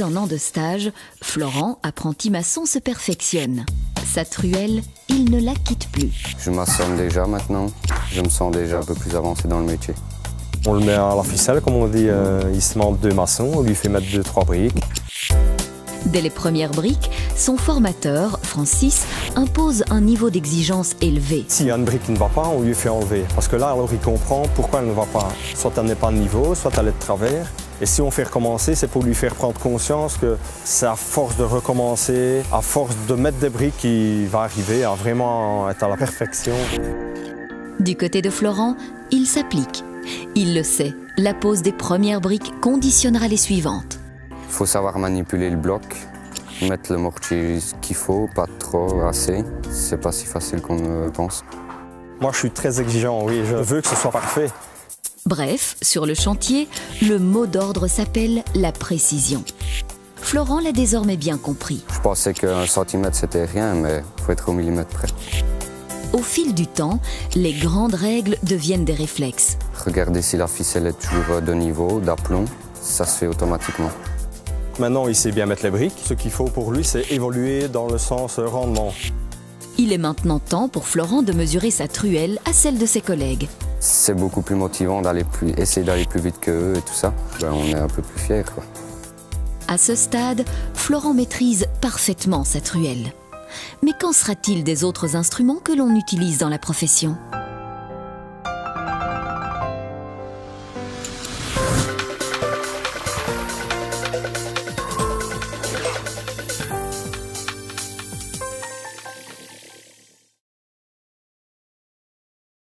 Après un an de stage, Florent, apprenti maçon, se perfectionne. Sa truelle, il ne la quitte plus. Je m'assomme déjà maintenant, je me sens déjà un peu plus avancé dans le métier. On le met à la ficelle, comme on dit, il se demande 2 maçons, on lui fait mettre 2-3 briques. Dès les premières briques, son formateur, Francis, impose un niveau d'exigence élevé. S'il y a une brique qui ne va pas, on lui fait enlever. Parce que là, alors il comprend pourquoi elle ne va pas. Soit elle n'est pas de niveau, soit elle est de travers. Et si on fait recommencer, c'est pour lui faire prendre conscience que c'est à force de recommencer, à force de mettre des briques qu'il va arriver à vraiment être à la perfection. Du côté de Florent, il s'applique. Il le sait, la pose des premières briques conditionnera les suivantes. Il faut savoir manipuler le bloc, mettre le mortier qu'il faut, pas trop, assez. C'est pas si facile qu'on ne pense. Moi, je suis très exigeant, oui, je veux que ce soit parfait. Bref, sur le chantier, le mot d'ordre s'appelle la précision. Florent l'a désormais bien compris. Je pensais qu'un centimètre c'était rien, mais il faut être au millimètre près. Au fil du temps, les grandes règles deviennent des réflexes. Regardez si la ficelle est toujours de niveau, d'aplomb, ça se fait automatiquement. Maintenant, il sait bien mettre les briques. Ce qu'il faut pour lui, c'est évoluer dans le sens rendement. Il est maintenant temps pour Florent de mesurer sa truelle à celle de ses collègues. C'est beaucoup plus motivant essayer d'aller plus vite qu'eux et tout ça. On est un peu plus fiers, quoi. À ce stade, Florent maîtrise parfaitement sa truelle. Mais qu'en sera-t-il des autres instruments que l'on utilise dans la profession ?